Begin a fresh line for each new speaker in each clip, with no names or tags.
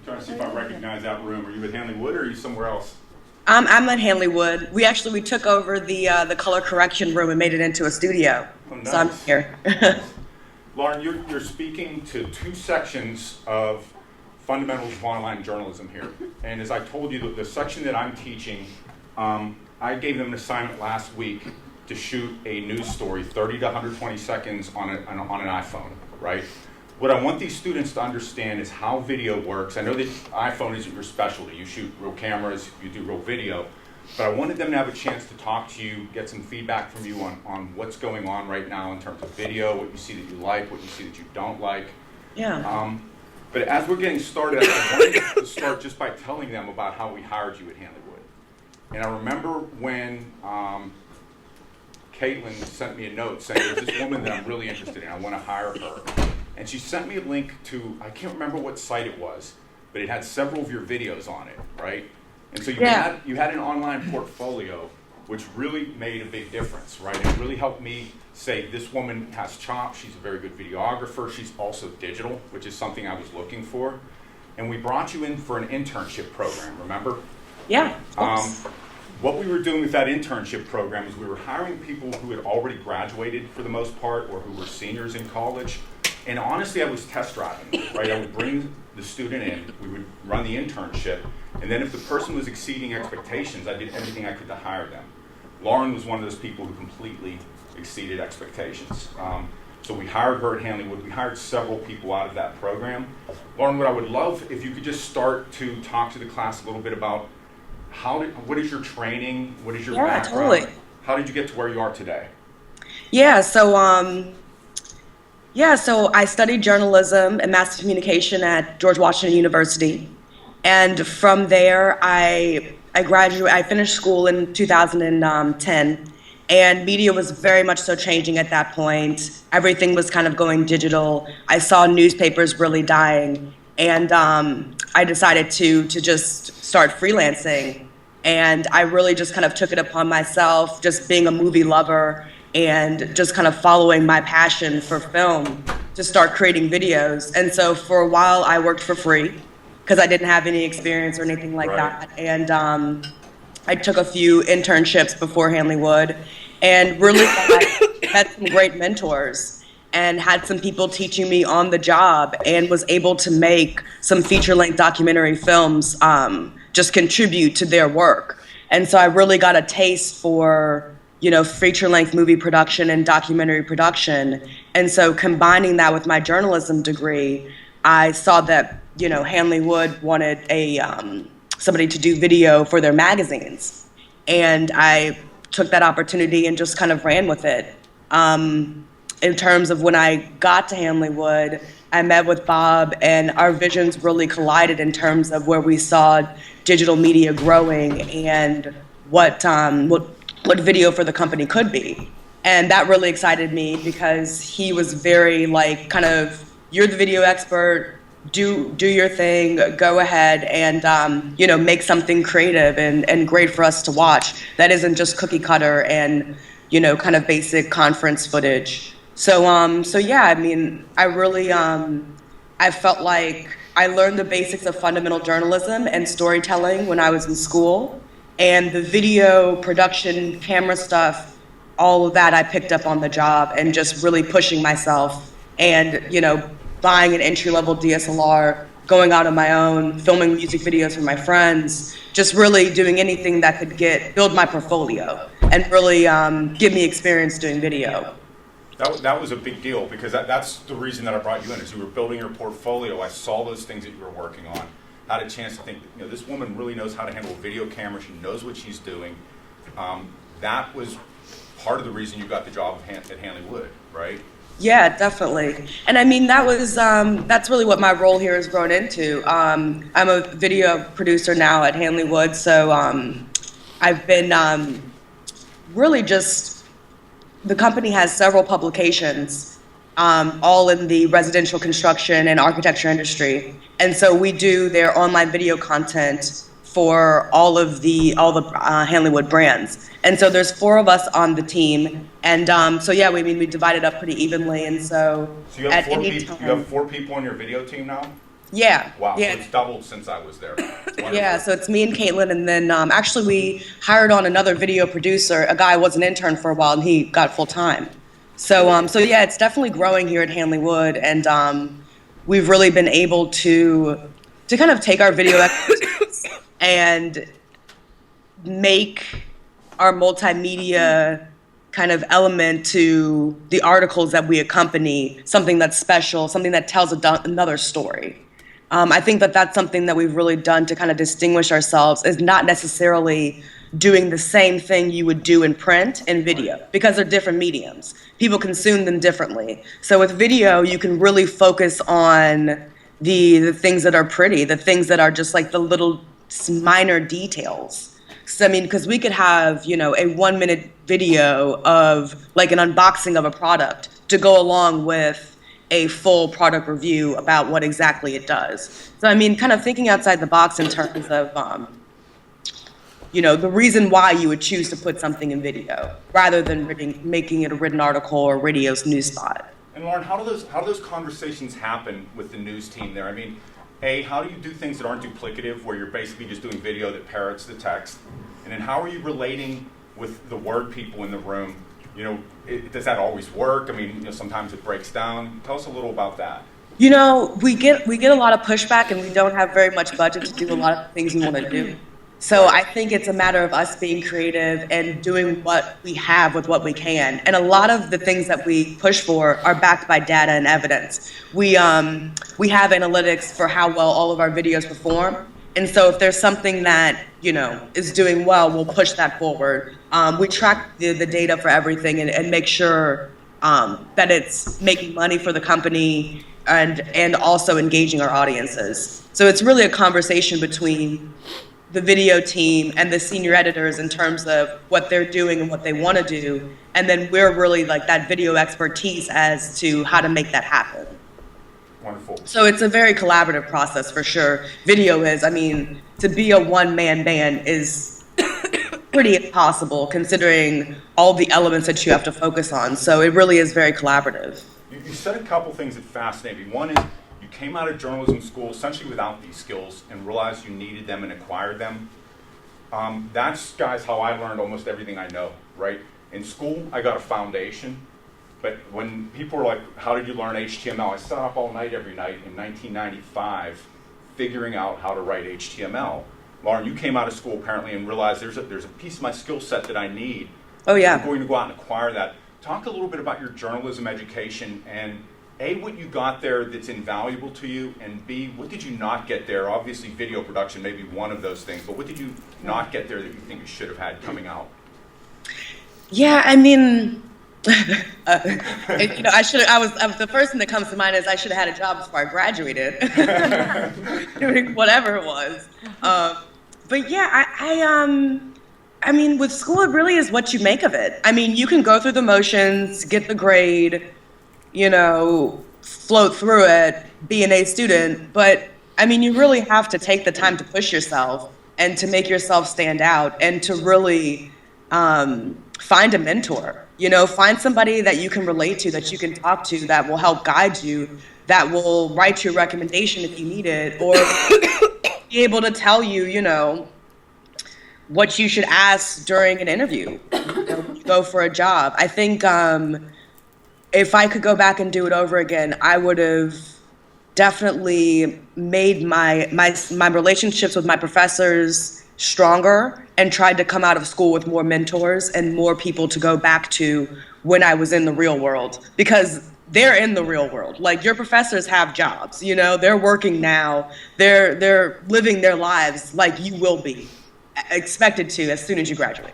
Trying to see if I recognize that room. Are you at Hanley Wood or are you somewhere else?
I'm at Hanley Wood. We took over the color correction room and made it into a studio.
Oh, nice.
So I'm here.
Nice. Lauren, you're speaking to two sections of fundamentals of online journalism here. And as I told you, the section that I'm teaching, I gave them an assignment last week to shoot a news story, 30 to 120 seconds on an iPhone, right? What I want these students to understand is how video works. I know that iPhone isn't your specialty. You shoot real cameras, you do real video. But I wanted them to have a chance to talk to you, get some feedback from you on what's going on right now in terms of video, what you see that you like, what you see that you don't like.
Yeah.
But as we're getting started, I wanted to start just by telling them about how we hired you at Hanley Wood. And I remember when Caitlin sent me a note saying, there's this woman that I'm really interested in, I want to hire her. And she sent me a link to, I can't remember what site it was, but it had several of your videos on it, right? And so you had an online portfolio, which really made a big difference, right? It really helped me say, this woman has chops, she's a very good videographer, she's also digital, which is something I was looking for. And we brought you in for an internship program, remember?
Yeah.
What we were doing with that internship program is we were hiring people who had already graduated for the most part, or who were seniors in college. And honestly, I was test driving, right? I would bring the student in, we would run the internship, and then if the person was exceeding expectations, I did everything I could to hire them. Lauren was one of those people who completely exceeded expectations. So we hired her at Hanley Wood. We hired several people out of that program. Lauren, what I would love if you could just start to talk to the class a little bit about what is your training, what is your background?
Totally.
How did you get to where you are today?
Yeah. So I studied journalism and mass communication at George Washington University, and from there I finished school in 2010. And media was very much so changing at that point. Everything was kind of going digital. I saw newspapers really dying. And I decided to just start freelancing. And I really just kind of took it upon myself, just being a movie lover and just kind of following my passion for film to start creating videos. And so for a while I worked for free because I didn't have any experience or anything like that. And I took a few internships before Hanley Wood, and really had some great mentors and had some people teaching me on the job, and was able to make some feature-length documentary films just contribute to their work. And so I really got a taste for, feature-length movie production and documentary production. And so combining that with my journalism degree, I saw that, Hanley Wood wanted somebody to do video for their magazines. And I took that opportunity and just kind of ran with it. In terms of when I got to Hanley Wood, I met with Bob, and our visions really collided in terms of where we saw digital media growing and what video for the company could be. And that really excited me because he was very you're the video expert, do your thing, go ahead and make something creative and great for us to watch that isn't just cookie cutter and kind of basic conference footage. So I really I felt like I learned the basics of fundamental journalism and storytelling when I was in school, and the video production, camera stuff, all of that I picked up on the job, and just really pushing myself and buying an entry-level DSLR, going out on my own, filming music videos for my friends, just really doing anything that could build my portfolio and really give me experience doing video.
That was a big deal because that's the reason that I brought you in, is you were building your portfolio. I saw those things that you were working on, had a chance to think, this woman really knows how to handle a video camera, she knows what she's doing. That was part of the reason you got the job at Hanley Wood, right?
Yeah, definitely. And I mean, that's really what my role here has grown into. I'm a video producer now at Hanley Wood, so I've been really just, the company has several publications, all in the residential construction and architecture industry. And so we do their online video content for all the Hanley Wood brands. And so there's 4 of us on the team, and we divide it up pretty evenly. And so
you have 4 people. You have 4 people on your video team now.
Yeah,
Wow, so
yeah.
it's doubled since I was there. Wonderful.
Yeah, so it's me and Caitlin, and then actually we hired on another video producer. A guy was an intern for a while, and he got full time. So yeah, it's definitely growing here at Hanley Wood, and we've really been able to kind of take our video expertise and make our multimedia kind of element to the articles that we accompany something that's special, something that tells another story. I think that that's something that we've really done to kind of distinguish ourselves, is not necessarily doing the same thing you would do in print and video, because they're different mediums. People consume them differently. So with video, you can really focus on the things that are pretty, the things that are just like the little minor details. So, I mean, because we could have, you know, a 1-minute video of like an unboxing of a product to go along with a full product review about what exactly it does. So, I mean, kind of thinking outside the box in terms of, you know, the reason why you would choose to put something in video rather than making it a written article or radio's news spot.
And Lauren, how do those conversations happen with the news team there? I mean, how do you do things that aren't duplicative, where you're basically just doing video that parrots the text? And then how are you relating with the word people in the room? You know, does that always work? I mean, you know, sometimes it breaks down. Tell us a little about that.
You know, we get a lot of pushback, and we don't have very much budget to do a lot of things we want to do. So I think it's a matter of us being creative and doing what we have with what we can. And a lot of the things that we push for are backed by data and evidence. We have analytics for how well all of our videos perform. And so if there's something that, you know, is doing well, we'll push that forward. We track the data for everything and make sure that it's making money for the company and also engaging our audiences. So it's really a conversation between the video team and the senior editors in terms of what they're doing and what they want to do. And then we're really like that video expertise as to how to make that happen.
Wonderful.
So it's a very collaborative process for sure. Video is, I mean, to be a one-man band is pretty impossible considering all the elements that you have to focus on. So it really is very collaborative.
You said a couple things that fascinate me. One is, you came out of journalism school essentially without these skills and realized you needed them and acquired them. That's, guys, how I learned almost everything I know, right? In school, I got a foundation, but when people were like, how did you learn HTML? I sat up all night every night in 1995 figuring out how to write HTML. Lauren, you came out of school apparently and realized there's a piece of my skill set that I need.
Oh, yeah.
I'm going to go out and acquire that. Talk a little bit about your journalism education and A, what you got there that's invaluable to you, and B, what did you not get there? Obviously, video production may be one of those things, but what did you not get there that you think you should have had coming out?
Yeah, I mean, you know, I was the first thing that comes to mind is I should have had a job before I graduated, doing whatever it was. But yeah, I mean, with school, it really is what you make of it. I mean, you can go through the motions, get the grade, you know, float through it, be an A student, but I mean, you really have to take the time to push yourself and to make yourself stand out and to really find a mentor, you know, find somebody that you can relate to, that you can talk to, that will help guide you, that will write you a recommendation if you need it, or be able to tell you, you know, what you should ask during an interview, you know, when you go for a job. I think if I could go back and do it over again, I would have definitely made my relationships with my professors stronger and tried to come out of school with more mentors and more people to go back to when I was in the real world, because they're in the real world. Like, your professors have jobs, you know, they're working now, they're living their lives like you will be expected to as soon as you graduate.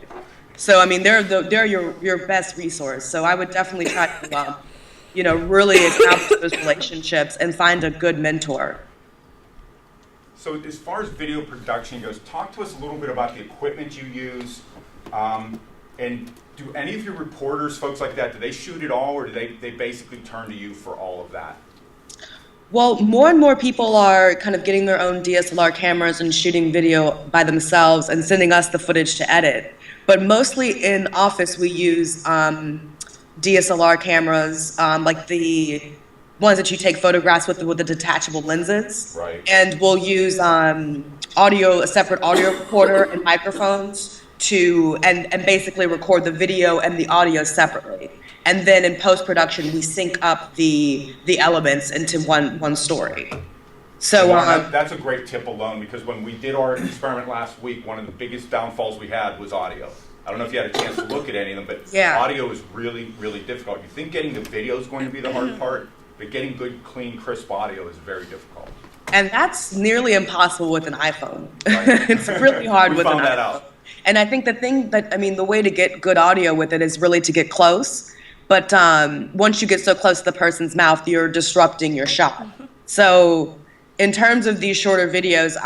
So, I mean, they're your best resource. So I would definitely try to, you know, really establish those relationships and find a good mentor.
So as far as video production goes, talk to us a little bit about the equipment you use. And do any of your reporters, folks like that, do they shoot it all, or do they basically turn to you for all of that?
Well, more and more people are kind of getting their own DSLR cameras and shooting video by themselves and sending us the footage to edit. But mostly in office, we use DSLR cameras, like the ones that you take photographs with the detachable lenses.
Right.
And we'll use a separate audio recorder and microphones and basically record the video and the audio separately. And then in post-production, we sync up the elements into one story. So
that's a great tip alone, because when we did our experiment last week, one of the biggest downfalls we had was audio. I don't know if you had a chance to look at any of them, but audio is really, really difficult. You think getting the video is going to be the hard part, but getting good, clean, crisp audio is very difficult.
And that's nearly impossible with an iPhone.
Right.
It's really hard with an iPhone.
We found that out.
And I think the way to get good audio with it is really to get close. But once you get so close to the person's mouth, you're disrupting your shot. So in terms of these shorter videos,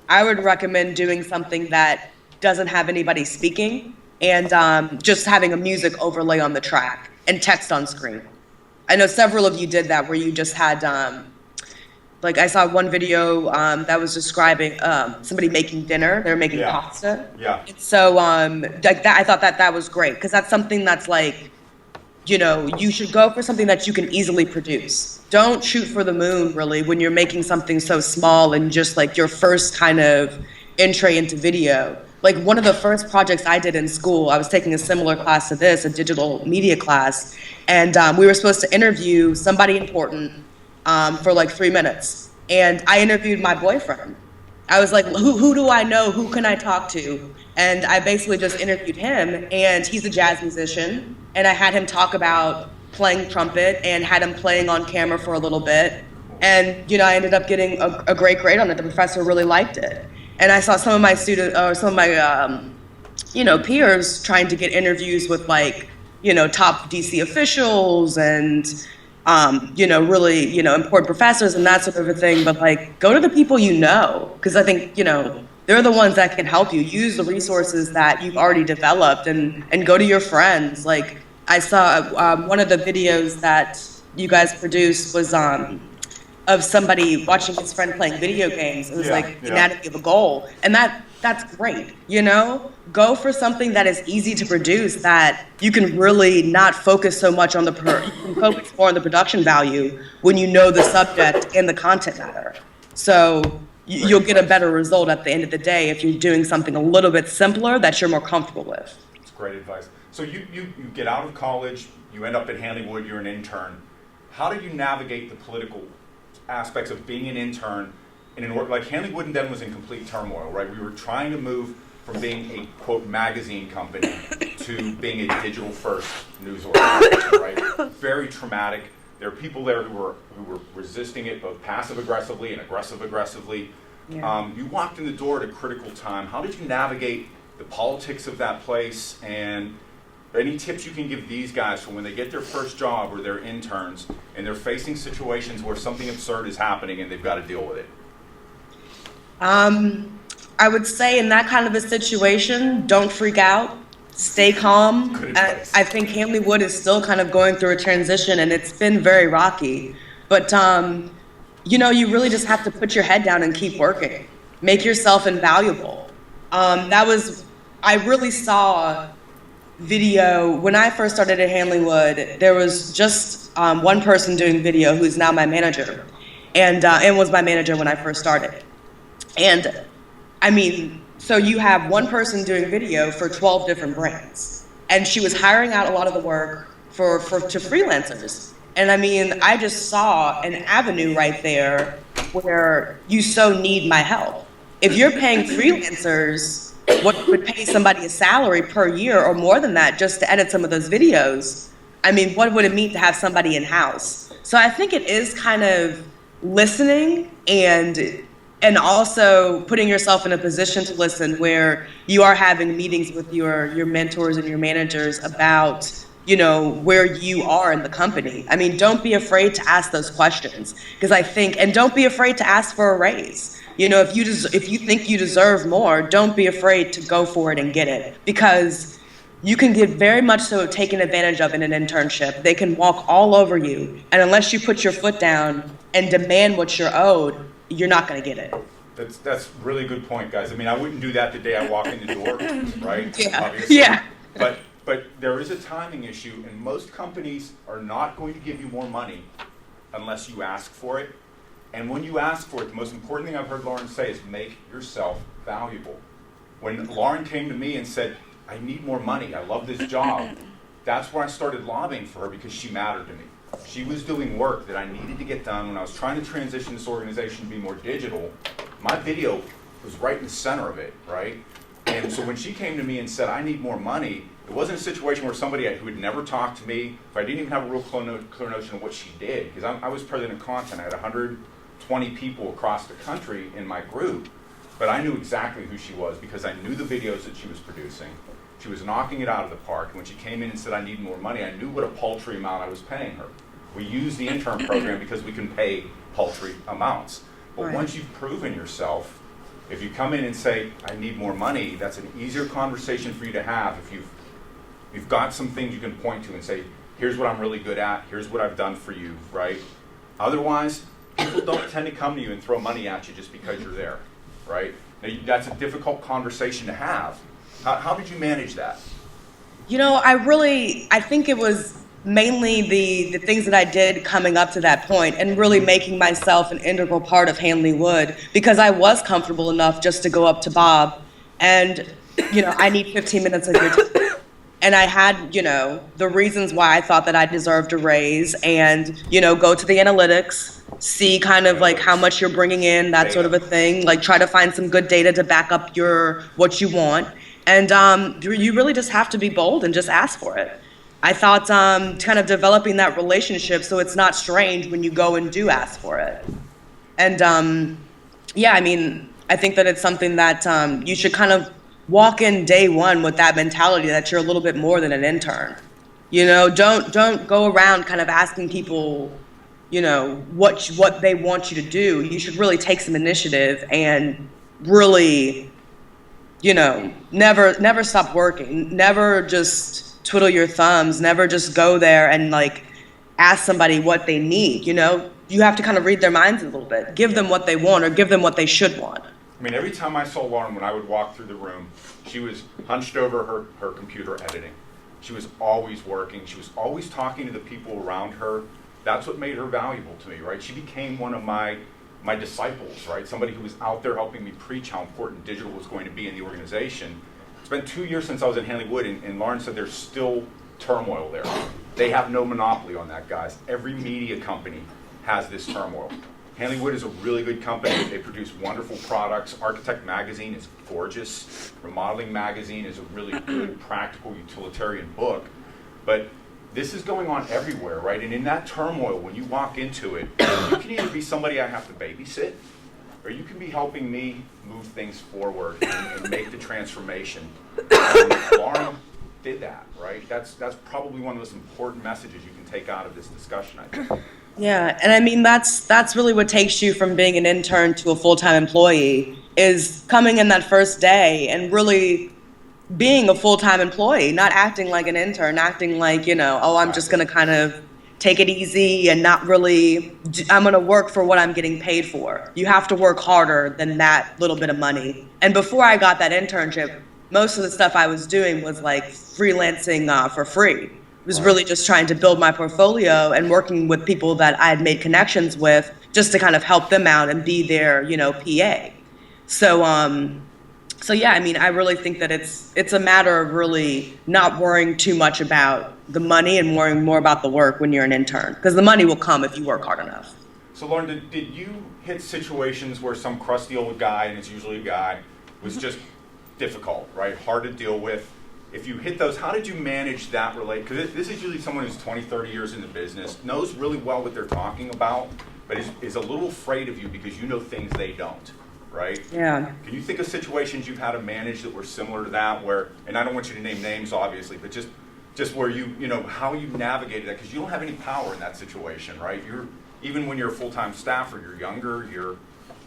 I would recommend doing something that doesn't have anybody speaking and just having a music overlay on the track and text on screen. I know several of you did that where you just had, like I saw one video that was describing somebody making dinner. They were making pasta.
Yeah.
So like that, I thought that was great because that's something that's like, you should go for something that you can easily produce. Don't shoot for the moon, really, when you're making something so small and just like your first kind of entree into video. Like one of the first projects I did in school, I was taking a similar class to this, a digital media class, and we were supposed to interview somebody important for like 3 minutes. And I interviewed my boyfriend. I was like, who do I know? Who can I talk to? And I basically just interviewed him, and he's a jazz musician. And I had him talk about playing trumpet and had him playing on camera for a little bit. And, I ended up getting a great grade on it. The professor really liked it. And I saw some of my peers trying to get interviews with top DC officials and, really, important professors and that sort of a thing. But go to the people because I think, they're the ones that can help you. Use the resources that you've already developed and go to your friends. Like I saw one of the videos that you guys produced was of somebody watching his friend playing video games. It was the anatomy of a goal. And that's great, Go for something that is easy to produce, that you can really not focus so much on you can focus more on the production value when you know the subject and the content matter. So you'll get a better result at the end of the day if you're doing something a little bit simpler that you're more comfortable with.
That's great advice. So you get out of college, you end up at Hanley Wood, you're an intern. How did you navigate the political aspects of being an intern in an like Hanley Wood and Denton was in complete turmoil, right? We were trying to move from being a quote magazine company to being a digital first news organization, right? Very traumatic. There are people there who were resisting it both passive aggressively and aggressive aggressively. Yeah. You walked in the door at a critical time. How did you navigate the politics of that place, and any tips you can give these guys for when they get their first job or they're interns and they're facing situations where something absurd is happening and they've got to deal with it?
I would say in that kind of a situation, don't freak out. Stay calm. I think Hanley Wood is still kind of going through a transition, and it's been very rocky. But, you really just have to put your head down and keep working. Make yourself invaluable. I really saw video, when I first started at Hanley Wood, there was just one person doing video who's now my manager, and was my manager when I first started. And, so you have one person doing video for 12 different brands. And she was hiring out a lot of the work to freelancers. And I just saw an avenue right there where you so need my help. If you're paying freelancers what would pay somebody a salary per year or more than that just to edit some of those videos, what would it mean to have somebody in-house? So I think it is kind of listening and also putting yourself in a position to listen where you are having meetings with your mentors and your managers about, where you are in the company. Don't be afraid to ask those questions and don't be afraid to ask for a raise. If you think you deserve more, don't be afraid to go for it and get it, because you can get very much so taken advantage of in an internship. They can walk all over you, and unless you put your foot down and demand what you're owed, you're not going to get it.
That's a really good point, guys. I wouldn't do that the day I walk in the door, right?
Yeah.
Obviously.
Yeah.
But there is a timing issue, and most companies are not going to give you more money unless you ask for it. And when you ask for it, the most important thing I've heard Lauren say is make yourself valuable. When Lauren came to me and said, I need more money, I love this job, that's where I started lobbying for her, because she mattered to me. She was doing work that I needed to get done when I was trying to transition this organization to be more digital. My video was right in the center of it, right? And so when she came to me and said, I need more money, it wasn't a situation where somebody who had never talked to me, if I didn't even have a real clear notion of what she did, because I was president of content. I had 120 people across the country in my group, but I knew exactly who she was because I knew the videos that she was producing. She was knocking it out of the park. And when she came in and said, I need more money, I knew what a paltry amount I was paying her. We use the intern program because we can pay paltry amounts. But
Right.
once you've proven yourself, if you come in and say, I need more money, that's an easier conversation for you to have if you've got some things you can point to and say, here's what I'm really good at, here's what I've done for you, right? Otherwise, people don't tend to come to you and throw money at you just because you're there, right? Now, that's a difficult conversation to have. How did you manage that?
You know, I think it was mainly the things that I did coming up to that point and really making myself an integral part of Hanley Wood, because I was comfortable enough just to go up to Bob and, I need 15 minutes of your time. And I had, the reasons why I thought that I deserved a raise and, go to the analytics, see kind of like how much you're bringing in, that sort of a thing, like try to find some good data to back up what you want. And you really just have to be bold and just ask for it. I thought kind of developing that relationship so it's not strange when you go and do ask for it. And I think that it's something that you should kind of walk in day one with that mentality that you're a little bit more than an intern. Don't go around kind of asking people, what they want you to do. You should really take some initiative and really, never stop working. Never just twiddle your thumbs. Never just go there and like ask somebody what they need. You have to kind of read their minds a little bit. Give them what they want or give them what they should want.
I mean, every time I saw Lauren, when I would walk through the room, she was hunched over her computer editing. She was always working. She was always talking to the people around her. That's what made her valuable to me, right? She became one of my disciples, right? Somebody who was out there helping me preach how important digital was going to be in the organization. It's been 2 years since I was in Hanley Wood, and Lauren said there's still turmoil there. They have no monopoly on that, guys. Every media company has this turmoil. Hanley Wood is a really good company. They produce wonderful products. Architect Magazine is gorgeous. Remodeling Magazine is a really good, practical, utilitarian book. But this is going on everywhere, right? And in that turmoil, when you walk into it, you can either be somebody I have to babysit, or you can be helping me move things forward and make the transformation. Lauren did that, right? That's probably one of the most important messages you can take out of this discussion, I think.
Yeah, and that's really what takes you from being an intern to a full-time employee, is coming in that first day and really being a full-time employee, not acting like an intern, acting like, I'm just going to kind of take it easy and not really, I'm going to work for what I'm getting paid for. You have to work harder than that little bit of money. And before I got that internship, most of the stuff I was doing was like freelancing for free. It was really just trying to build my portfolio and working with people that I had made connections with just to kind of help them out and be their, PA. So I really think that it's a matter of really not worrying too much about the money and worrying more about the work when you're an intern, because the money will come if you work hard enough.
So Lauren, did you hit situations where some crusty old guy, and it's usually a guy, was just difficult, right? Hard to deal with? If you hit those, how did you manage that Because this is usually someone who's 20, 30 years in the business, knows really well what they're talking about, but is a little afraid of you because you know things they don't, right?
Yeah.
Can you think of situations you've had to manage that were similar to that where, and I don't want you to name names obviously, but just where how you navigated that, because you don't have any power in that situation, right? Even when you're a full-time staffer, you're younger,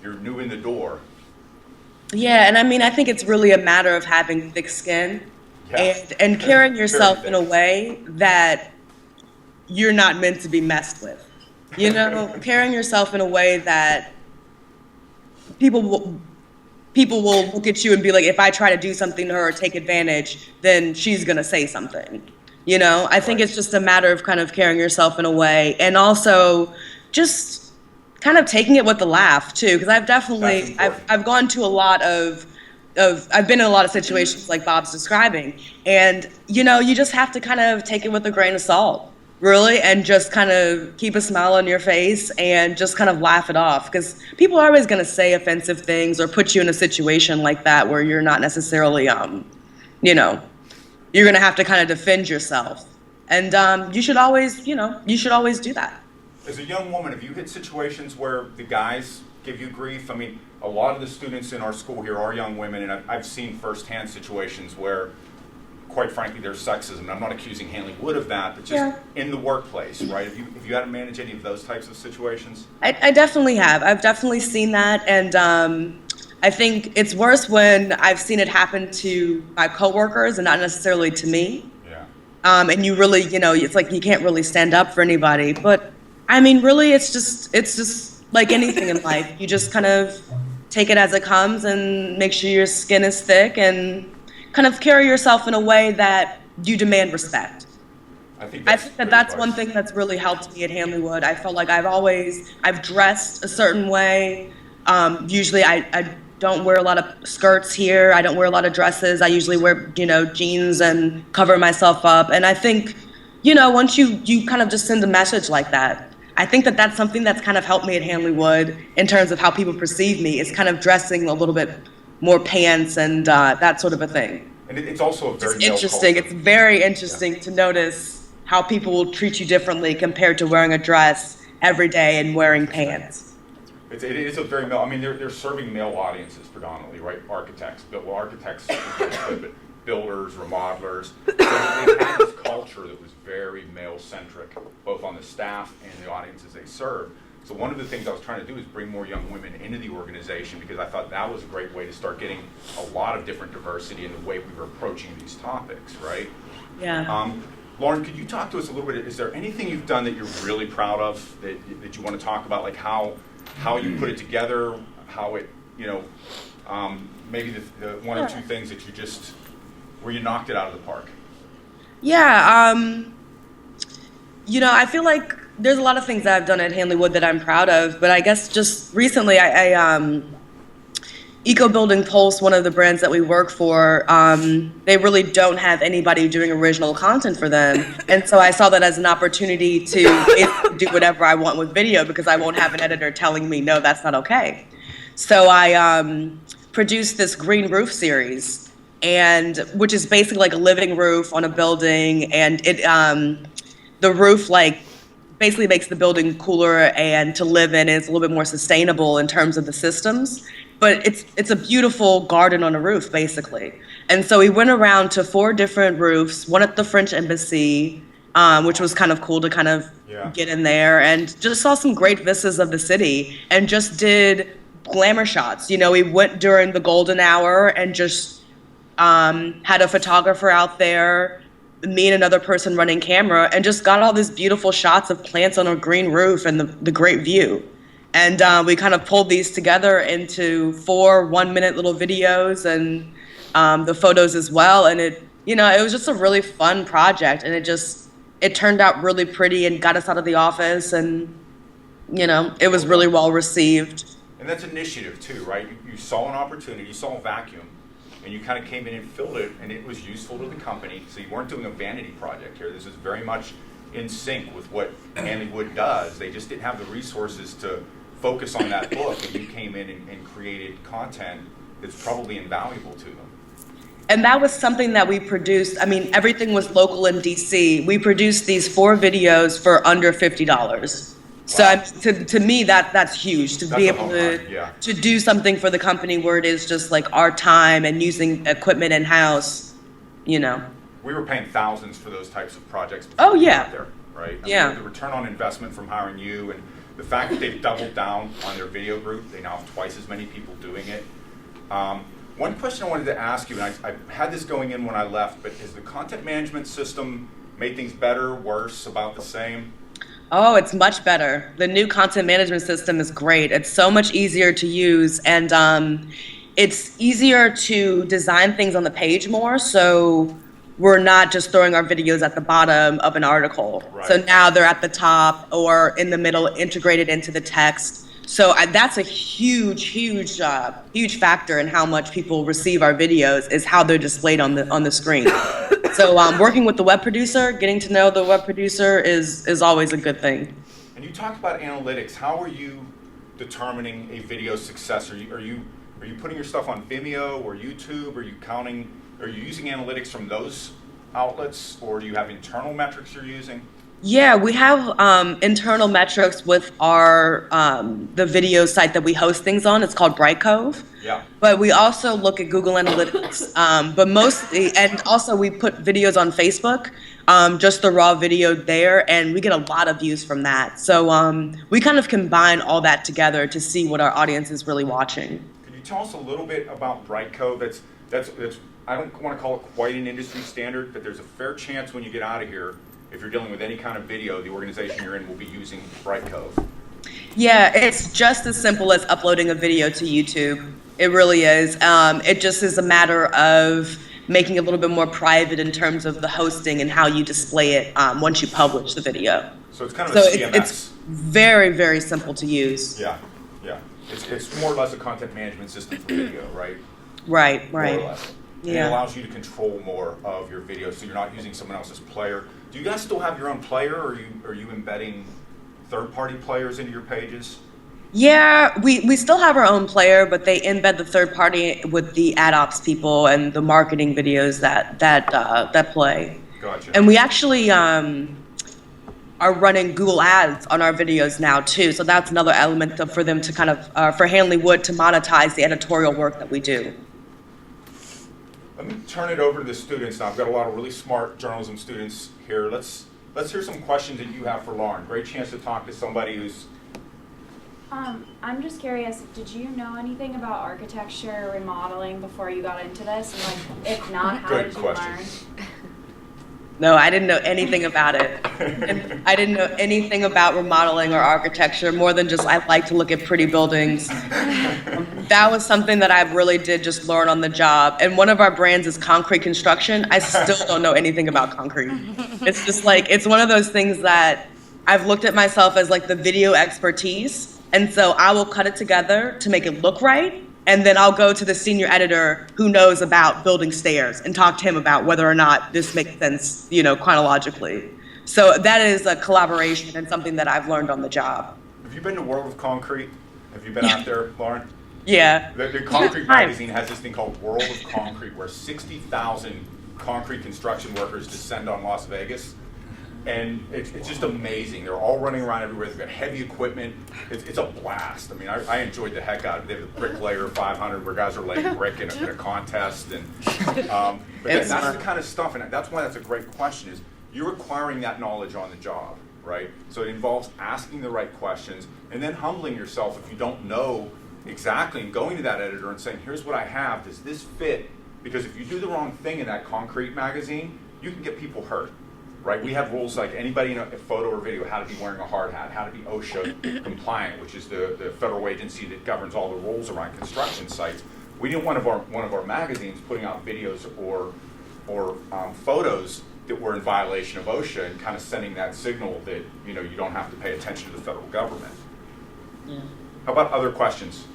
you're new in the door.
Yeah, and I think it's really a matter of having thick skin.
Yeah.
And carrying yourself in a way that you're not meant to be messed with. Carrying yourself in a way that people will look at you and be like, if I try to do something to her or take advantage, then she's going to say something. I think it's just a matter of kind of carrying yourself in a way. And also, just kind of taking it with a laugh too, because I've
That's
definitely
important.
I've gone to a lot of I've been in a lot of situations like Bob's describing, and you just have to kind of take it with a grain of salt, really, and just kind of keep a smile on your face and just kind of laugh it off, because people are always going to say offensive things or put you in a situation like that where you're not necessarily you know you're going to have to kind of defend yourself, and you should always do that.
As a young woman, have you hit situations where the guys give you grief? I mean, a lot of the students in our school here are young women, and I've seen firsthand situations where, quite frankly, there's sexism. And I'm not accusing Hanley Wood of that, but just
Yeah.
in the workplace, right? Have you had to manage any of those types of situations?
I definitely have. I've definitely seen that, and I think it's worse when I've seen it happen to my coworkers and not necessarily to me.
Yeah.
And you really, it's like you can't really stand up for anybody. But I mean, really, it's just like anything in life. You just kind of take it as it comes and make sure your skin is thick and kind of carry yourself in a way that you demand respect.
I think
I
that's
think that
good
that's
advice.
one thing that's really helped me at Hanley Wood. I felt like I've dressed a certain way. Usually I don't wear a lot of skirts here. I don't wear a lot of dresses. I usually wear, jeans and cover myself up. And I think, once you kind of just send a message like that, I think that that's something that's kind of helped me at Hanley Wood in terms of how people perceive me, is kind of dressing a little bit more pants and that sort of a thing.
And it's also a very
It's
male
interesting.
culture.
It's very interesting to notice how people will treat you differently compared to wearing a dress every day and wearing pants.
It is a very male. I mean, they're serving male audiences predominantly, right? Architects, but builders, remodelers. So they had this culture that was very male-centric, both on the staff and the audiences they serve. So one of the things I was trying to do is bring more young women into the organization, because I thought that was a great way to start getting a lot of different diversity in the way we were approaching these topics, right?
Yeah.
Lauren, could you talk to us a little bit? Is there anything you've done that you're really proud of that you want to talk about, like how you put it together, how it, maybe the one or two things that where you knocked it out of the park?
Yeah. I feel like there's a lot of things that I've done at Hanley Wood that I'm proud of, but I guess just recently Eco Building Pulse, one of the brands that we work for, they really don't have anybody doing original content for them. And so I saw that as an opportunity to basically do whatever I want with video, because I won't have an editor telling me, no, that's not okay. So I produced this green roof series, and which is basically like a living roof on a building, and the roof basically makes the building cooler and to live in. It's a little bit more sustainable in terms of the systems. But it's a beautiful garden on a roof, basically. And so we went around to 4 different roofs, one at the French Embassy, which was kind of cool to kind of get in there, and just saw some great vistas of the city and just did glamour shots. We went during the golden hour and just had a photographer out there, me and another person running camera, and just got all these beautiful shots of plants on a green roof and the great view. And we kind of pulled these together into 4 one-minute little videos, and the photos as well. And it was just a really fun project, and it turned out really pretty and got us out of the office, and it was really well received.
And that's initiative too, right? You saw an opportunity, you saw a vacuum, and you kind of came in and filled it, and it was useful to the company. So you weren't doing a vanity project here. This is very much in sync with what Hanley Wood does. They just didn't have the resources to focus on that book, and you came in and created content that's probably invaluable to them.
And that was something that we produced. I mean, everything was local in DC. We produced these 4 videos for under $50. So
Wow.
to me, that's huge, to be
That's a
able
home run, yeah.
to do something for the company where it is just like our time and using equipment in-house,
We were paying thousands for those types of projects
Oh,
before we
yeah.
got there, right?
Yeah.
The return on investment from hiring you, and the fact that they've doubled down on their video group, they now have twice as many people doing it. One question I wanted to ask you, and I had this going in when I left, but has the content management system made things better, worse, about the same?
Oh, it's much better. The new content management system is great. It's so much easier to use, and it's easier to design things on the page more. So we're not just throwing our videos at the bottom of an article.
Right.
So now they're at the top or in the middle, integrated into the text. So that's a huge factor in how much people receive our videos is how they're displayed on the screen. So working with the web producer, getting to know the web producer is always a good thing.
And you talked about analytics. How are you determining a video success? Are you putting your stuff on Vimeo or YouTube? Are you using analytics from those outlets, or do you have internal metrics you're using?
Yeah, we have internal metrics with our the video site that we host things on. It's called Bright Cove.
Yeah.
But we also look at Google Analytics. But mostly, and also we put videos on Facebook, just the raw video there, and we get a lot of views from that. So we kind of combine all that together to see what our audience is really watching.
Could you tell us a little bit about Bright Cove? That's I don't want to call it quite an industry standard, but there's a fair chance when you get out of here, if you're dealing with any kind of video, the organization you're in will be using Bright Cove.
Yeah, it's just as simple as uploading a video to YouTube. It really is. It just is a matter of making it a little bit more private in terms of the hosting and how you display it once you publish the video.
So it's kind of a CMS.
It's very, very simple to use.
Yeah. It's more or less a content management system for video, right?
Right.
More or less. And
Yeah.
it allows you to control more of your video, so you're not using someone else's player. Do you guys still have your own player, or are you embedding third-party players into your pages?
Yeah, we still have our own player, but they embed the third party with the ad ops people and the marketing videos that play.
Gotcha.
And we actually are running Google Ads on our videos now too. So that's another element for them to kind of for Hanley Wood to monetize the editorial work that we do.
Let me turn it over to the students now. I've got a lot of really smart journalism students here. Let's hear some questions that you have for Lauren. Great chance to talk to somebody who's...
I'm just curious, did you know anything about architecture, remodeling before you got into this? And if not, how
Good
did you
question.
learn?
No, I didn't know anything about it. And I didn't know anything about remodeling or architecture more than just I like to look at pretty buildings. That was something that I really did just learn on the job. And one of our brands is concrete construction. I still don't know anything about concrete. It's just like, it's one of those things that I've looked at myself as like the video expertise. And so I will cut it together to make it look right. And then I'll go to the senior editor who knows about building stairs and talk to him about whether or not this makes sense, chronologically. So that is a collaboration and something that I've learned on the job.
Have you been to World of Concrete? Have you been out there, Lauren?
Yeah.
The Concrete magazine has this thing called World of Concrete, where 60,000 concrete construction workers descend on Las Vegas. And it's just amazing. They're all running around everywhere. They've got heavy equipment. It's a blast. I mean, I enjoyed the heck out of it. They have the Bricklayer 500 where guys are laying brick in a contest. And but that's the kind of stuff, and that's why that's a great question, is you're acquiring that knowledge on the job, right? So it involves asking the right questions and then humbling yourself if you don't know exactly, and going to that editor and saying, here's what I have. Does this fit? Because if you do the wrong thing in that concrete magazine, you can get people hurt. Right, we have rules like anybody in a photo or video had to be wearing a hard hat, had to be OSHA compliant, which is the federal agency that governs all the rules around construction sites. We didn't want one of our magazines putting out videos or photos that were in violation of OSHA and kind of sending that signal that you don't have to pay attention to the federal government.
Yeah.
How about other questions?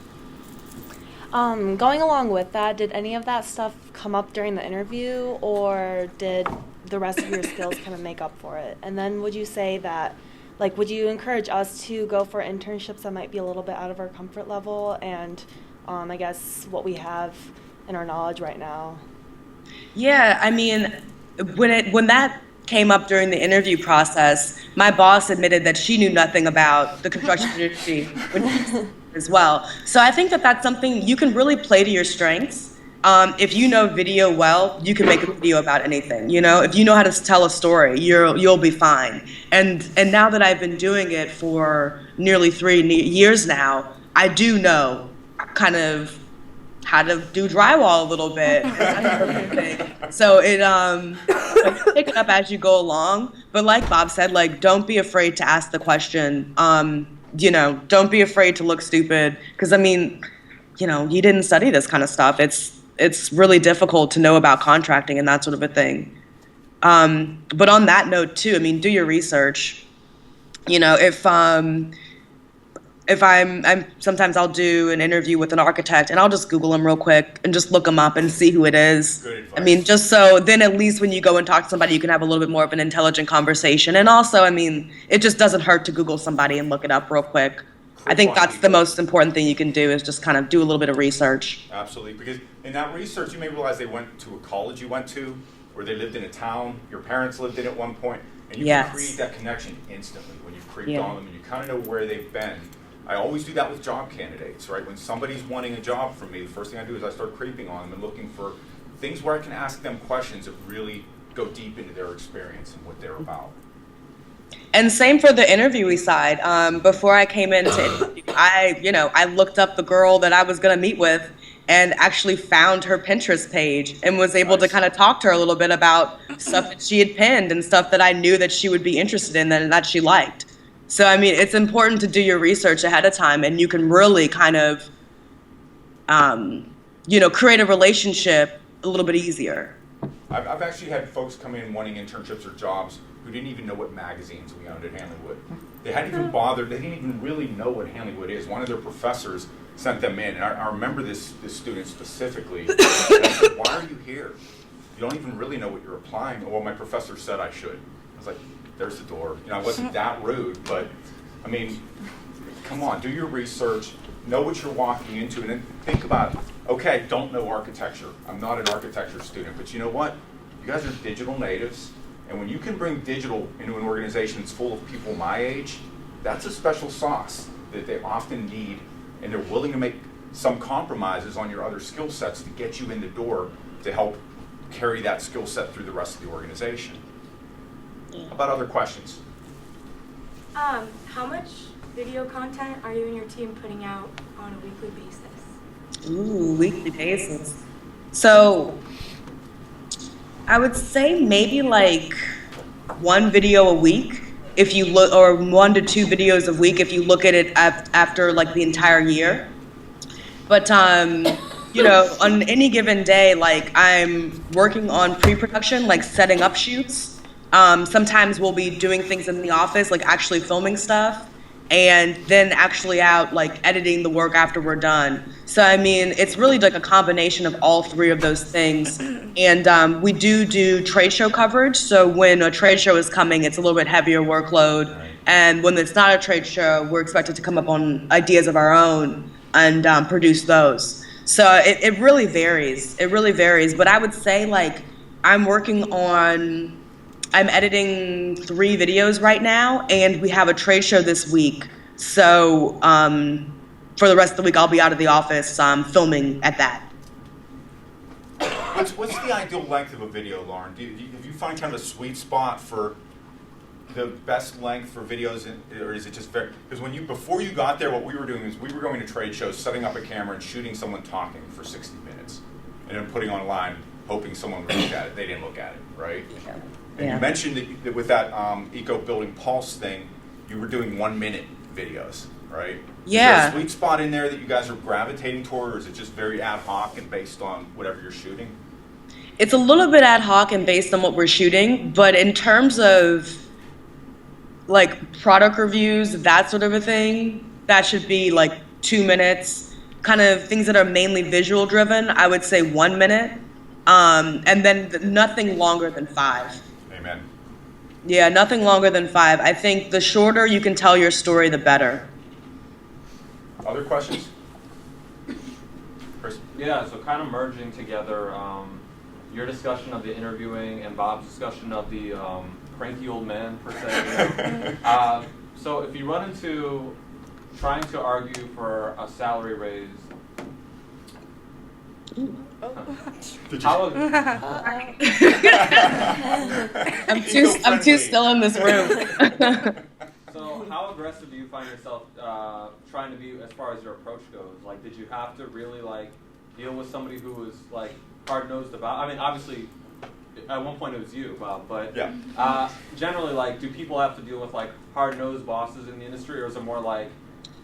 Going along with that, did any of that stuff come up during the interview, or did the rest of your skills kind of make up for it? And then would you say that, would you encourage us to go for internships that might be a little bit out of our comfort level and I guess what we have in our knowledge right now?
Yeah, I mean, when that came up during the interview process, my boss admitted that she knew nothing about the construction industry as well. So I think that that's something you can really play to your strengths. If you know video well, you can make a video about anything. If you know how to tell a story, you'll be fine. And now that I've been doing it for nearly 3 years now, I do know kind of how to do drywall a little bit. So it pick it up as you go along. But like Bob said, don't be afraid to ask the question. Don't be afraid to look stupid, because you didn't study this kind of stuff. It's really difficult to know about contracting and that sort of a thing. But on that note too, I mean, do your research. You know, if I'm sometimes I'll do an interview with an architect and I'll just Google them real quick and just look them up and see who it is.
Good advice.
I mean, just so then at least when you go and talk to somebody, you can have a little bit more of an intelligent conversation. And also, I mean, it just doesn't hurt to Google somebody and look it up real quick. I think that's the most important thing you can do is just kind of do a little bit of research.
Absolutely, because in that research, you may realize they went to a college you went to, or they lived in a town your parents lived in at one point, and you
Yes.
can create that connection instantly when you've creeped
Yeah.
on them and you kind of know where they've been. I always do that with job candidates, right? When somebody's wanting a job from me, the first thing I do is I start creeping on them and looking for things where I can ask them questions that really go deep into their experience and what they're about.
And same for the interviewee side. Before I came into interview, I looked up the girl that I was going to meet with and actually found her Pinterest page and was able to
Nice.
kind of talk to her a little bit about stuff that she had pinned and stuff that I knew that she would be interested in and that she liked. So, I mean, it's important to do your research ahead of time and you can really kind of, create a relationship a little bit easier.
I've actually had folks come in wanting internships or jobs who didn't even know what magazines we owned at Hanleywood. They hadn't even bothered, they didn't even really know what Hanleywood is. One of their professors sent them in, and I remember this student specifically. And I said, why are you here? You don't even really know what you're applying. Well, my professor said I should. I was like, there's the door. You know, I wasn't that rude, but I mean, come on, do your research, know what you're walking into, and then think about, okay, don't know architecture. I'm not an architecture student, but you know what? You guys are digital natives, and when you can bring digital into an organization that's full of people my age, that's a special sauce that they often need, and they're willing to make some compromises on your other skill sets to get you in the door to help carry that skill set through the rest of the organization. How about other questions?
How much video content are you and your team putting out on a weekly basis?
Ooh, weekly basis. So I would say maybe like one video a week if you look, or 1 to 2 videos a week if you look at it after like the entire year. But on any given day, like I'm working on pre-production, like setting up shoots. Sometimes we'll be doing things in the office, like actually filming stuff, and then actually out like editing the work after we're done. So I mean, it's really like a combination of all 3 of those things. And we do trade show coverage. So when a trade show is coming, it's a little bit heavier workload. And when it's not a trade show, we're expected to come up on ideas of our own and produce those. So it really varies. It really varies. But I would say like I'm editing 3 videos right now, and we have a trade show this week. So for the rest of the week, I'll be out of the office filming at that.
What's the ideal length of a video, Lauren? Do you find kind of a sweet spot for the best length for videos, or is it just very? Because before you got there, what we were doing is we were going to trade shows, setting up a camera and shooting someone talking for 60 minutes, and then putting online, hoping someone would look at it. They didn't look at it, right?
Yeah.
And you mentioned that with that Eco Building Pulse thing, you were doing 1-minute videos, right?
Yeah.
Is there a sweet spot in there that you guys are gravitating toward, or is it just very ad hoc and based on whatever you're shooting?
It's a little bit ad hoc and based on what we're shooting, but in terms of like product reviews, that sort of a thing, that should be like 2 minutes. Kind of things that are mainly visual driven, I would say 1 minute, and then nothing longer than 5.
Amen.
Yeah, nothing longer than 5. I think the shorter you can tell your story, the better.
Other questions? Chris?
Yeah, so kind of merging together your discussion of the interviewing and Bob's discussion of the cranky old man, per se. So if you run into trying to argue for a salary raise,
Did
how
I'm too still in this room.
So how aggressive do you find yourself trying to be as far as your approach goes? Like, did you have to really like deal with somebody who was like hard-nosed about? I mean, obviously, at one point it was you, Bob, but
Yeah.
Generally, like, do people have to deal with like hard-nosed bosses in the industry, or is it more like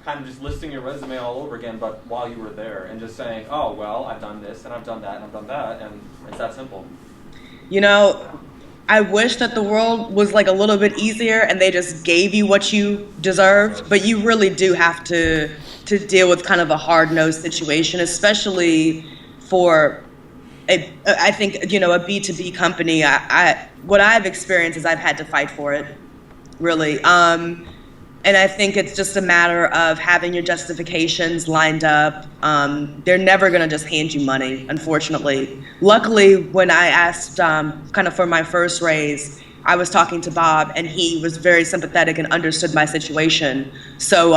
kind of just listing your resume all over again, but while you were there, and just saying, oh, well, I've done this, and I've done that, and I've done that, and it's that simple?
You know, I wish that the world was like a little bit easier and they just gave you what you deserved, but you really do have to deal with kind of a hard-nosed situation, especially for I think, you know, a B2B company. What I've experienced is I've had to fight for it, really. And I think it's just a matter of having your justifications lined up. They're never going to just hand you money, unfortunately. Luckily, when I asked kind of for my first raise, I was talking to Bob, and he was very sympathetic and understood my situation. So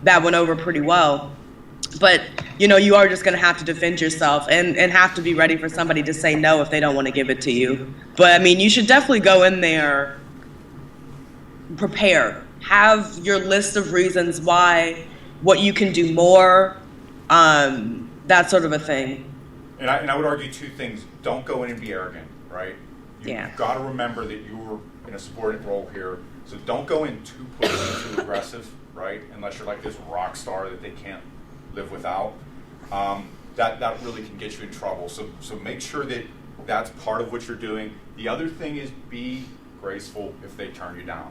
that went over pretty well. But, you know, you are just going to have to defend yourself and have to be ready for somebody to say no if they don't want to give it to you. But, I mean, you should definitely go in there prepared. Have your list of reasons why, what you can do more, that sort of a thing.
And I would argue two things. Don't go in and be arrogant, right?
Yeah.
You've got to remember that you're in a subordinate role here. So don't go in too pushy, too aggressive, right? Unless you're like this rock star that they can't live without. That really can get you in trouble. So make sure that that's part of what you're doing. The other thing is be graceful if they turn you down.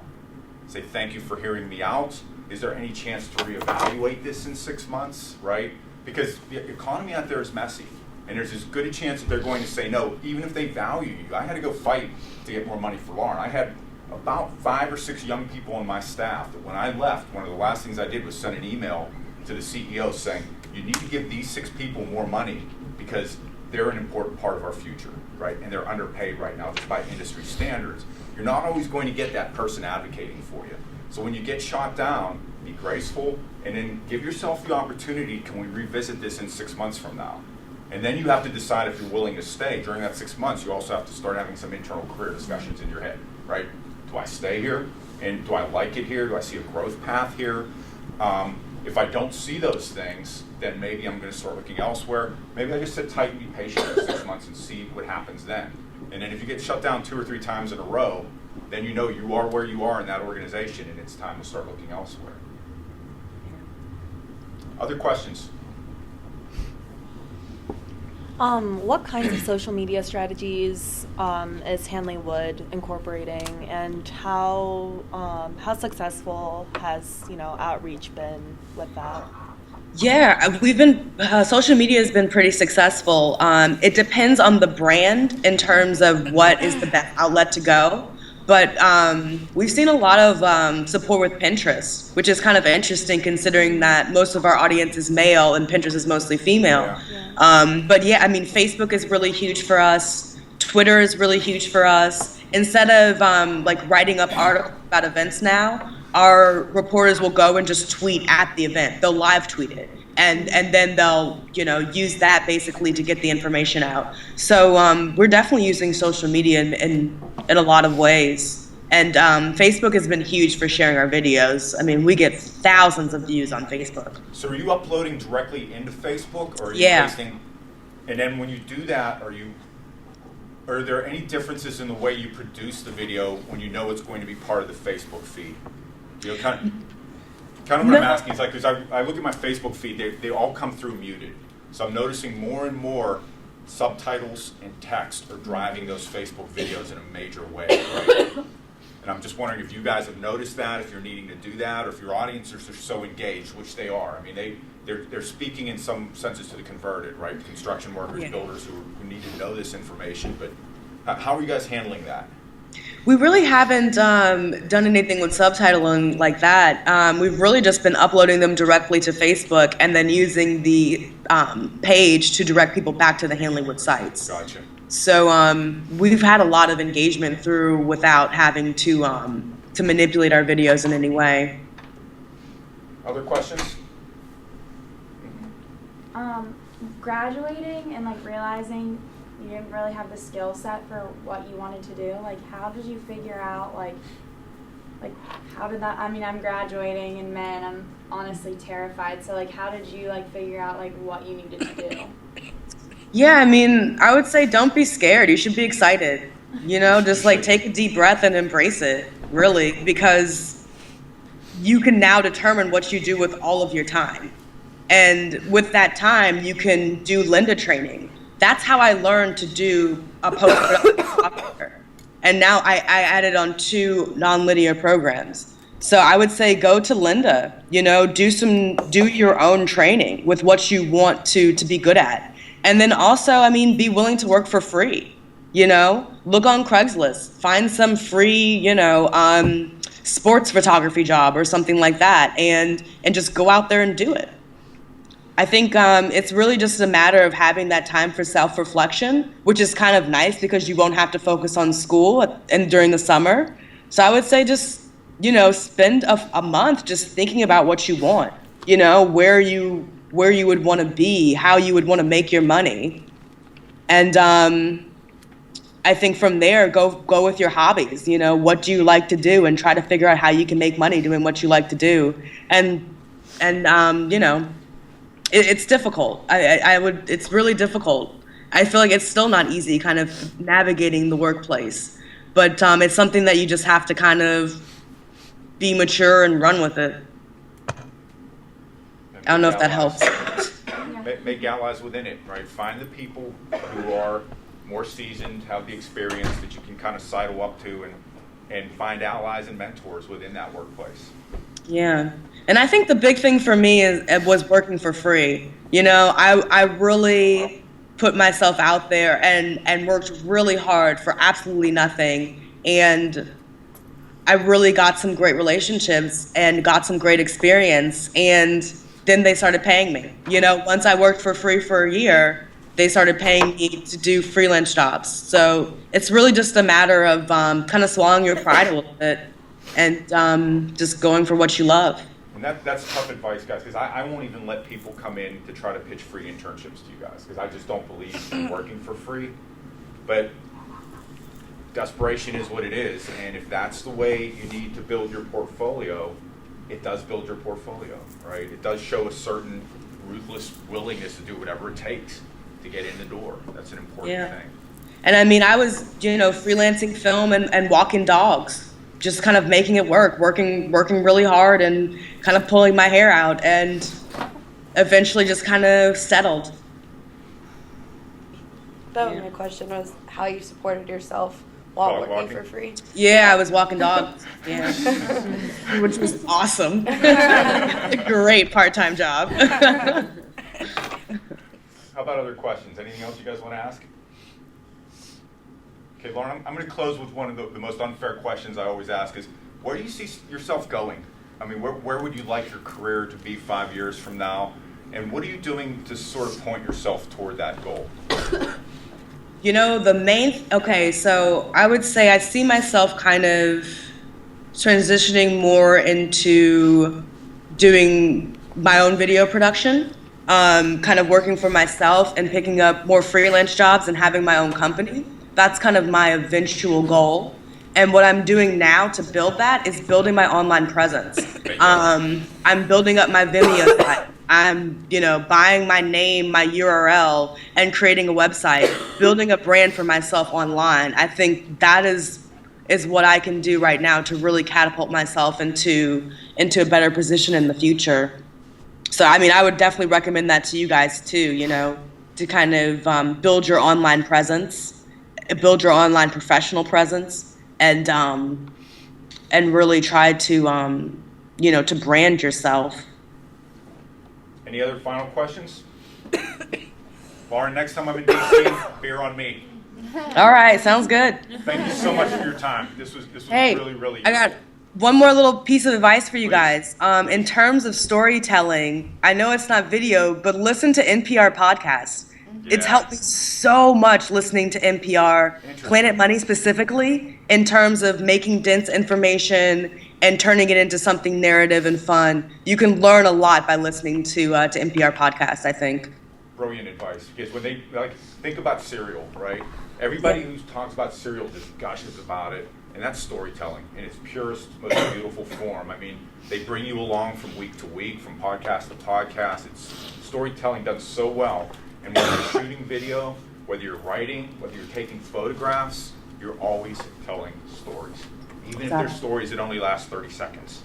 Say, thank you for hearing me out. Is there any chance to reevaluate this in 6 months, right? Because the economy out there is messy, and there's as good a chance that they're going to say no, even if they value you. I had to go fight to get more money for Lauren. I had about 5 or 6 young people on my staff that when I left, one of the last things I did was send an email to the CEO saying, you need to give these 6 people more money because they're an important part of our future, right? And they're underpaid right now just by industry standards. You're not always going to get that person advocating for you. So when you get shot down, be graceful and then give yourself the opportunity, can we revisit this in 6 months from now? And then you have to decide if you're willing to stay. During that 6 months, you also have to start having some internal career discussions in your head, right? Do I stay here? And do I like it here? Do I see a growth path here? If I don't see those things, then maybe I'm going to start looking elsewhere. Maybe I just sit tight and be patient for 6 months and see what happens then. And then if you get shut down 2 or 3 times in a row, then you know you are where you are in that organization and it's time to start looking elsewhere. Other questions?
What kinds of social media strategies is Hanley Wood incorporating, and how successful has outreach been with that?
Yeah, we've been, social media has been pretty successful. It depends on the brand in terms of what is the best outlet to go. But we've seen a lot of support with Pinterest, which is kind of interesting considering that most of our audience is male and Pinterest is mostly female.
Yeah.
But yeah, I mean, Facebook is really huge for us. Twitter is really huge for us. Instead of like writing up articles about events now, our reporters will go and just tweet at the event. They'll live tweet it. And then they'll, use that basically to get the information out. So we're definitely using social media in a lot of ways. And Facebook has been huge for sharing our videos. I mean, we get thousands of views on Facebook.
So are you uploading directly into Facebook, or are you
Yeah.
pasting? And then when you do that, are there any differences in the way you produce the video when you know it's going to be part of the Facebook feed? Kind of what I'm asking is like, because I look at my Facebook feed, they all come through muted. So I'm noticing more and more subtitles and text are driving those Facebook videos in a major way, right? And I'm just wondering if you guys have noticed that, if you're needing to do that, or if your audiences are so engaged, which they are. I mean, they're speaking in some senses to the converted, right? Construction workers,
Yeah.
builders who need to know this information. But how are you guys handling that?
We really haven't done anything with subtitling like that. We've really just been uploading them directly to Facebook and then using the page to direct people back to the Hanley Wood sites.
Gotcha.
So we've had a lot of engagement through without having to manipulate our videos in any way.
Other questions?
Graduating and realizing you didn't really have the skill set for what you wanted to do, how did you figure out how did that, I mean, I'm graduating and man, I'm honestly terrified, so how did you figure out what you needed to do?
Yeah, I mean, I would say don't be scared. You should be excited. Just take a deep breath and embrace it, really, because you can now determine what you do with all of your time. And with that time, you can do Lynda training. That's how I learned to do a post-production software. And now I added on 2 nonlinear programs. So I would say go to Linda, do your own training with what you want to be good at. And then also, I mean, be willing to work for free, look on Craigslist, find some free, sports photography job or something like that, and just go out there and do it. I think it's really just a matter of having that time for self-reflection, which is kind of nice because you won't have to focus on school and during the summer. So I would say just, spend a month just thinking about what you want, where you would want to be, how you would want to make your money. And I think from there, go with your hobbies, what do you like to do, and try to figure out how you can make money doing what you like to do. And it's difficult. It's really difficult. I feel like it's still not easy kind of navigating the workplace, but it's something that you just have to kind of be mature and run with it. I don't know if that helps.
Make allies within it, right? Find the people who are more seasoned, have the experience that you can kind of sidle up to, and find allies and mentors within that workplace.
Yeah. And I think the big thing for me was working for free. I really put myself out there and worked really hard for absolutely nothing. And I really got some great relationships and got some great experience. And then they started paying me. Once I worked for free for a year, they started paying me to do freelance jobs. So it's really just a matter of kind of swallowing your pride a little bit and just going for what you love.
And that's tough advice, guys, because I won't even let people come in to try to pitch free internships to you guys, because I just don't believe in working for free. But desperation is what it is, and if that's the way you need to build your portfolio, it does build your portfolio, right? It does show a certain ruthless willingness to do whatever it takes to get in the door. That's an important thing.
And I mean, I was, freelancing film and walking dogs, just kind of making it working really hard and kind of pulling my hair out, and eventually just kind of settled.
That was my question, was how you supported yourself while
Dog
working
walking.
for free.
Yeah, I was walking dogs, which was awesome. A great part-time job.
How about other questions? Anything else you guys want to ask? Okay, Lauren, I'm going to close with one of the most unfair questions I always ask is, where do you see yourself going? I mean, where would you like your career to be 5 years from now? And what are you doing to sort of point yourself toward that goal?
So I would say I see myself kind of transitioning more into doing my own video production, kind of working for myself and picking up more freelance jobs and having my own company. That's kind of my eventual goal. And what I'm doing now to build that is building my online presence. I'm building up my Vimeo site. I'm, buying my name, my URL, and creating a website, building a brand for myself online. I think that is what I can do right now to really catapult myself into a better position in the future. So, I mean, I would definitely recommend that to you guys too, to kind of build your online presence, build your online professional presence, and really try to, to brand yourself.
Any other final questions? Lauren, next time I'm in DC, beer on me.
All right, sounds good.
Thank you so much for your time. This was
Hey,
really, really
I
useful.
got one more little piece of advice for you
Please.
guys. In terms of storytelling, I know it's not video, but listen to NPR podcasts. It's
Yeah.
helped me so much listening to NPR,
Interesting.
Planet Money specifically, in terms of making dense information and turning it into something narrative and fun. You can learn a lot by listening to NPR podcasts, I think.
Brilliant advice, because when they think about cereal, right? Everybody who talks about cereal just gushes about it, and that's storytelling in its purest, most beautiful form. I mean, they bring you along from week to week, from podcast to podcast. It's storytelling done so well. And whether you're shooting video, whether you're writing, whether you're taking photographs, you're always telling stories. Even if they're stories that only last 30 seconds.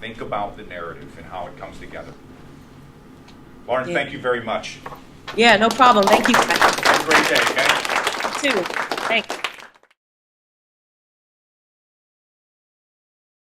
Think about the narrative and how it comes together. Lauren, thank you very much.
Yeah, no problem. Thank you guys.
Have a great day, okay?
You too. Thanks.